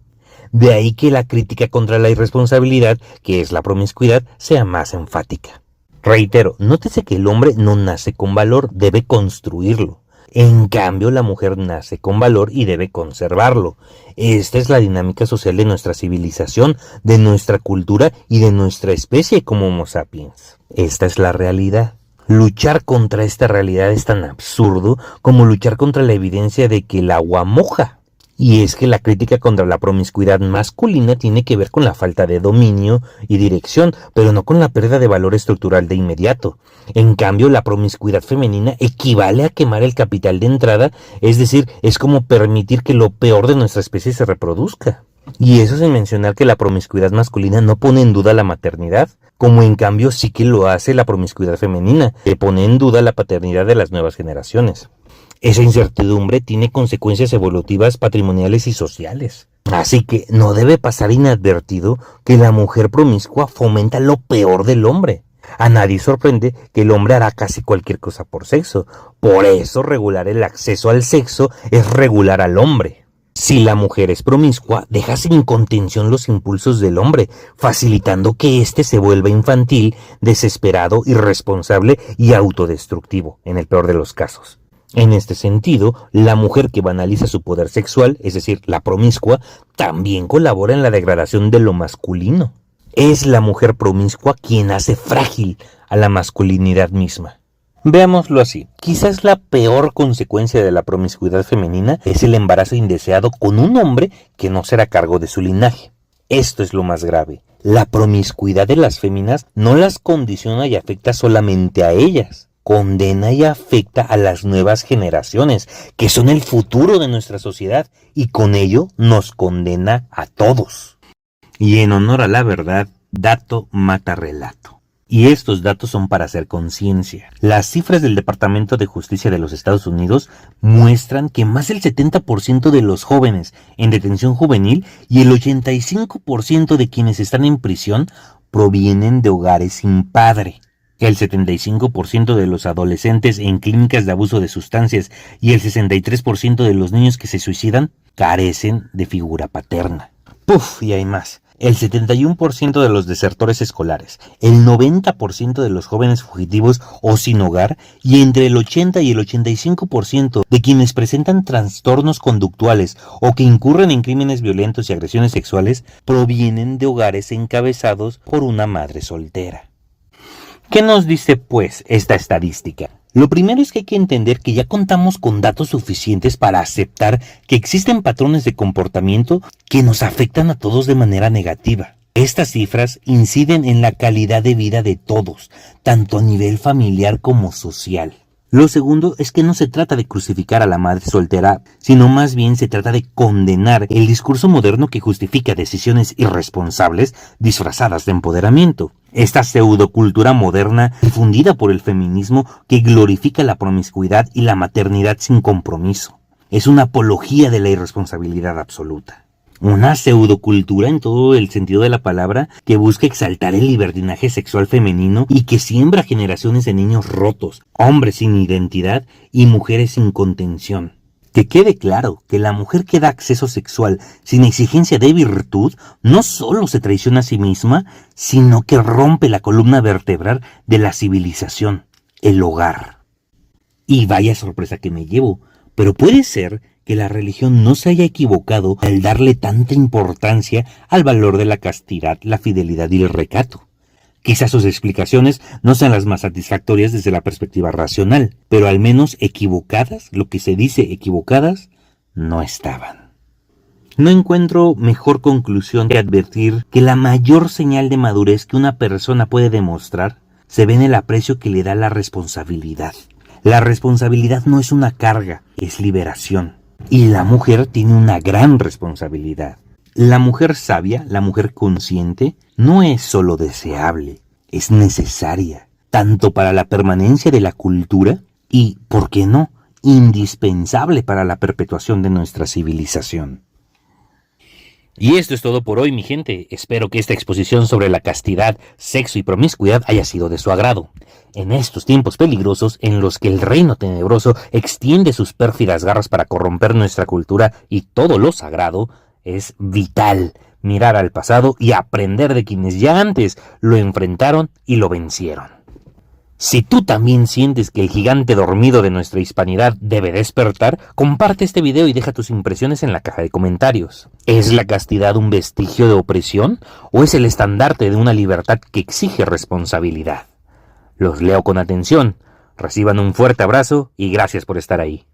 De ahí que la crítica contra la irresponsabilidad, que es la promiscuidad, sea más enfática. Reitero, nótese que el hombre no nace con valor, debe construirlo. En cambio, la mujer nace con valor y debe conservarlo. Esta es la dinámica social de nuestra civilización, de nuestra cultura y de nuestra especie como Homo sapiens. Esta es la realidad. Luchar contra esta realidad es tan absurdo como luchar contra la evidencia de que el agua moja. Y es que la crítica contra la promiscuidad masculina tiene que ver con la falta de dominio y dirección, pero no con la pérdida de valor estructural de inmediato. En cambio, la promiscuidad femenina equivale a quemar el capital de entrada, es decir, es como permitir que lo peor de nuestra especie se reproduzca. Y eso sin mencionar que la promiscuidad masculina no pone en duda la maternidad, como en cambio sí que lo hace la promiscuidad femenina, que pone en duda la paternidad de las nuevas generaciones. Esa incertidumbre tiene consecuencias evolutivas, patrimoniales y sociales. Así que no debe pasar inadvertido que la mujer promiscua fomenta lo peor del hombre. A nadie sorprende que el hombre hará casi cualquier cosa por sexo. Por eso regular el acceso al sexo es regular al hombre. Si la mujer es promiscua, deja sin contención los impulsos del hombre, facilitando que éste se vuelva infantil, desesperado, irresponsable y autodestructivo, en el peor de los casos. En este sentido, la mujer que banaliza su poder sexual, es decir, la promiscua, también colabora en la degradación de lo masculino. Es la mujer promiscua quien hace frágil a la masculinidad misma. Veámoslo así, quizás la peor consecuencia de la promiscuidad femenina es el embarazo indeseado con un hombre que no será cargo de su linaje. Esto es lo más grave. La promiscuidad de las féminas no las condiciona y afecta solamente a ellas. Condena y afecta a las nuevas generaciones, que son el futuro de nuestra sociedad, y con ello nos condena a todos. Y en honor a la verdad, dato mata relato. Y estos datos son para hacer conciencia. Las cifras del Departamento de Justicia de los Estados Unidos muestran que más del 70% de los jóvenes en detención juvenil y el 85% de quienes están en prisión provienen de hogares sin padre. El 75% de los adolescentes en clínicas de abuso de sustancias y el 63% de los niños que se suicidan carecen de figura paterna. ¡Puf! Y hay más. El 71% de los desertores escolares, el 90% de los jóvenes fugitivos o sin hogar y entre el 80 y el 85% de quienes presentan trastornos conductuales o que incurren en crímenes violentos y agresiones sexuales provienen de hogares encabezados por una madre soltera. ¿Qué nos dice, pues, esta estadística? Lo primero es que hay que entender que ya contamos con datos suficientes para aceptar que existen patrones de comportamiento que nos afectan a todos de manera negativa. Estas cifras inciden en la calidad de vida de todos, tanto a nivel familiar como social. Lo segundo es que no se trata de crucificar a la madre soltera, sino más bien se trata de condenar el discurso moderno que justifica decisiones irresponsables disfrazadas de empoderamiento. Esta pseudocultura moderna difundida por el feminismo que glorifica la promiscuidad y la maternidad sin compromiso. Es una apología de la irresponsabilidad absoluta. Una pseudocultura en todo el sentido de la palabra que busca exaltar el libertinaje sexual femenino y que siembra generaciones de niños rotos, hombres sin identidad y mujeres sin contención. Que quede claro que la mujer que da acceso sexual sin exigencia de virtud no solo se traiciona a sí misma, sino que rompe la columna vertebral de la civilización, el hogar. Y vaya sorpresa que me llevo, pero puede ser que la religión no se haya equivocado al darle tanta importancia al valor de la castidad, la fidelidad y el recato. Quizás sus explicaciones no sean las más satisfactorias desde la perspectiva racional, pero al menos equivocadas, lo que se dice equivocadas, no estaban. No encuentro mejor conclusión que advertir que la mayor señal de madurez que una persona puede demostrar se ve en el aprecio que le da la responsabilidad. La responsabilidad no es una carga, es liberación. Y la mujer tiene una gran responsabilidad. La mujer sabia, la mujer consciente, no es solo deseable, es necesaria, tanto para la permanencia de la cultura y, ¿por qué no?, indispensable para la perpetuación de nuestra civilización. Y esto es todo por hoy, mi gente. Espero que esta exposición sobre la castidad, sexo y promiscuidad haya sido de su agrado. En estos tiempos peligrosos en los que el reino tenebroso extiende sus pérfidas garras para corromper nuestra cultura y todo lo sagrado, es vital mirar al pasado y aprender de quienes ya antes lo enfrentaron y lo vencieron. Si tú también sientes que el gigante dormido de nuestra hispanidad debe despertar, comparte este video y deja tus impresiones en la caja de comentarios. ¿Es la castidad un vestigio de opresión o es el estandarte de una libertad que exige responsabilidad? Los leo con atención. Reciban un fuerte abrazo y gracias por estar ahí.